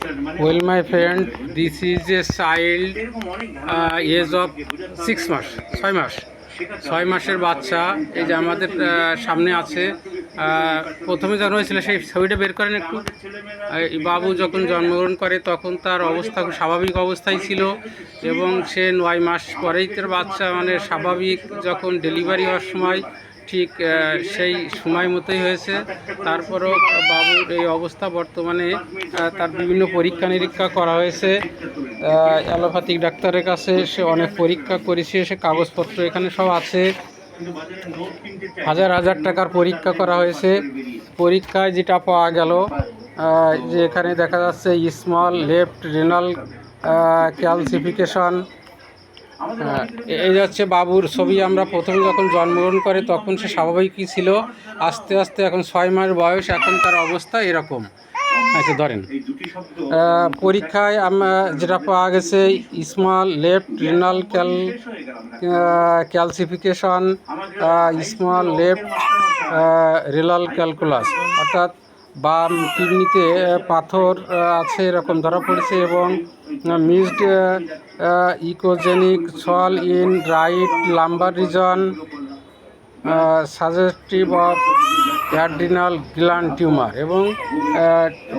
Well, my friend, this is a child age of 6 মাস, 6 মাস, 6 মাসের বাচ্চা। এই যে আমাদের সামনে আছে। প্রথমে যখন হয়েছিল সেই ছবিটা বের করেন একটু। এই বাবু যখন জন্মগ্রহণ করে তখন তার অবস্থা খুব স্বাভাবিক অবস্থায় ছিল, এবং সে 9 মাস পরেই তার বাচ্চা মানে স্বাভাবিক যখন ডেলিভারি হওয়ার সময় ঠিক সেই সময় মতোই হয়েছে। তারপরও বাবুর এই অবস্থা বর্তমানে তার বিভিন্ন পরীক্ষা নিরীক্ষা করা হয়েছে অ্যালোপ্যাথিক ডাক্তারের কাছে। সে অনেক পরীক্ষা করেছে, সে কাগজপত্র এখানে সব আছে। হাজার হাজার টাকার পরীক্ষা করা হয়েছে। পরীক্ষায় যেটা পাওয়া গেল যে এখানে দেখা যাচ্ছে স্মল লেফট রেনাল ক্যালসিফিকেশন। এই যাচ্ছে বাবুর ছবি। আমরা প্রথমে যখন জন্মগ্রহণ করে তখন সে স্বাভাবিকই ছিল, আস্তে আস্তে এখন 6 মাস বয়স, এখন তার অবস্থা এরকম। আচ্ছা ধরেন, পরীক্ষায় যেটা পাওয়া গেছে small left renal calcification, small left renal calculus, অর্থাৎ বাম কিডনিতে পাথর আছে এরকম ধরা পড়েছে, এবং mixed echogenic SOL in right lumbar region, suggestive of adrenal gland tumour এবং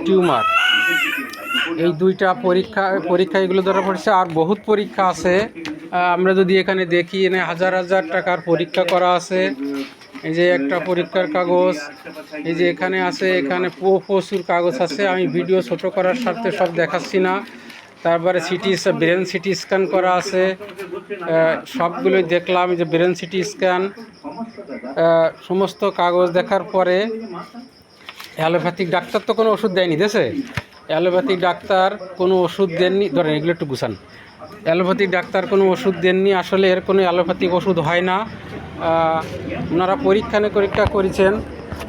টিউমার। এই দুইটা পরীক্ষা এগুলো ধরা পড়েছে। আর বহুত পরীক্ষা আছে। আমরা যদি এখানে দেখি, এনে হাজার হাজার টাকার পরীক্ষা করা আছে। এই যে একটা পরীক্ষার কাগজ, এই যে এখানে আছে, এখানে প্রচুর কাগজ আছে। আমি ভিডিও ছোট করার স্বার্থে সব দেখাচ্ছি না। তারপরে ব্রেন সিটি স্ক্যান করা আছে, সবগুলোই দেখলাম। যে ব্রেন সিটি স্ক্যান, সমস্ত কাগজ দেখার পরে অ্যালোপ্যাথিক ডাক্তার তো কোনো ওষুধ দেয়নি দেশে। অ্যালোপ্যাথিক ডাক্তার কোনো ওষুধ দেননি। ধরেন এগুলো একটু গুছান। অ্যালোপ্যাথিক ডাক্তার কোনো ওষুধ দেননি। আসলে এর কোনো অ্যালোপ্যাথিক ওষুধ হয় না। ওনারা পরীক্ষা করেছেন।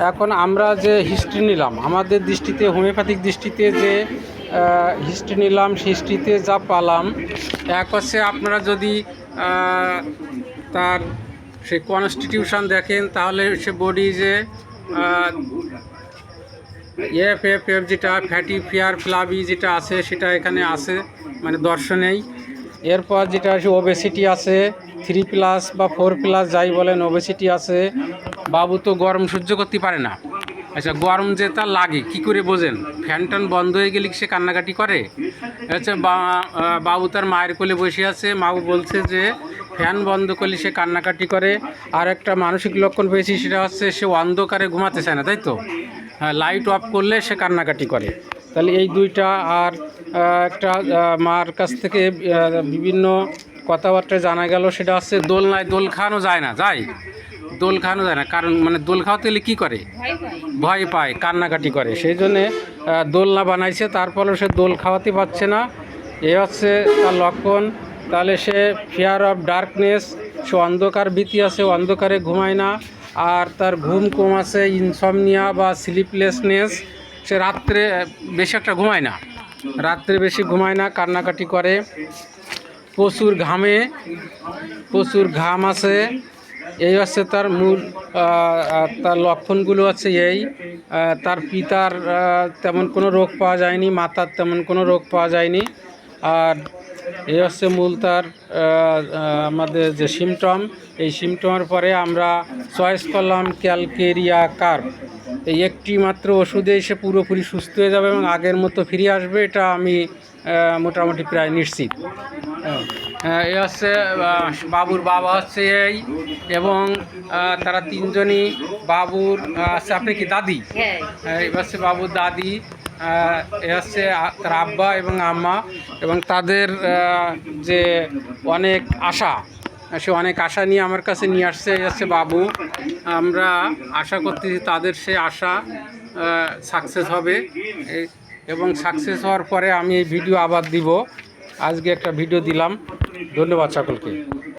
এখন আমরা যে হিস্ট্রি নিলাম, আমাদের দৃষ্টিতে হোমিওপ্যাথিক দৃষ্টিতে যে হিস্ট্রি নিলাম, হিস্ট্রিতে যা পালাম, এক হচ্ছে আপনারা যদি তার সে কনস্টিটিউশন দেখেন, তাহলে সে বডি যে এফ যেটা ফ্যাটি ফিয়ার ফ্লাবি যেটা আছে সেটা এখানে আছে, মানে দর্শনেই। এরপর যেটা আছে ওবেসিটি আছে, 3+ বা 4+ যাই বলেন, ওবেসিটি আছে। বাবু তো গরম সহ্য করতে পারে না। আচ্ছা, গরম যে তার লাগে কি করে বোঝেন? ফ্যান টান বন্ধ হয়ে গেলে সে কান্নাকাটি করে। আচ্ছা, বাবু তার মায়ের কোলে বসে আছে, মাও বলছে যে ফ্যান বন্ধ করলে সে কান্নাকাটি করে। আর একটা মানসিক লক্ষণ পেয়েছি, সেটা হচ্ছে সে অন্ধকারে ঘুমাতে চায় না, তাই তো? লাইট অফ করলে সে কান্নাকাটি করে। তাহলে এই দুইটা। আর একটা মার কাছ থেকে বিভিন্ন কথাবার্তা জানা গেল, সেটা হচ্ছে দোলনায় দোল খাওয়ানো যায় না। দোল খাওয়ানো যায় না, কারণ মানে দোল খাওয়াতে গেলে কী করে? ভয় পায়, কান্নাকাটি করে। সেই জন্যে দোলনা বানাইছে। তারপরে সে দোল খাওয়াতে পারছে না, এ হচ্ছে তার লক্ষণ। তাহলে সে ফিয়ার অফ ডার্কনেস, সে অন্ধকার ভীতি আছে, অন্ধকারে ঘুমায় না। আর তার ঘুম কম আছে, ইনসমনিয়া বা স্লিপলেসনেস, সে রাত্রে বেশি একটা ঘুমায় না, কান্নাকাটি করে। প্রচুর ঘাম আছে। এই হচ্ছে তার মূল তার লক্ষণগুলো হচ্ছে এই। তার পিতার তেমন কোনো রোগ পাওয়া যায়নি, মাতার তেমন কোনো রোগ পাওয়া যায়নি। আর এই হচ্ছে মূল তার আমাদের যে সিমটম। এই সিমটমের পরে আমরা চয়েস করলাম ক্যালকেরিয়া কার্ভ। এই একটি মাত্র ওষুধে সে পুরোপুরি সুস্থ হয়ে যাবে এবং আগের মতো ফিরে আসবে, এটা আমি মোটামুটি প্রায় নিশ্চিত। এ হচ্ছে বাবুর বাবা হচ্ছে এই, এবং তারা তিনজনই বাবুর আপনি কি দাদি? এই হচ্ছে বাবুর দাদি, এ হচ্ছে তার আব্বা এবং আম্মা, এবং তাদের যে অনেক আশা, সে অনেক আশা নিয়ে আমার কাছে নিয়ে আসছে। এই হচ্ছে বাবু। আমরা আশা করতেছি তাদের সে আশা সাকসেস হবে, এবং সাকসেস হওয়ার পরে আমি এই ভিডিও আবার দিব। আজকে একটা ভিডিও দিলাম। ধন্যবাদ সকলকে।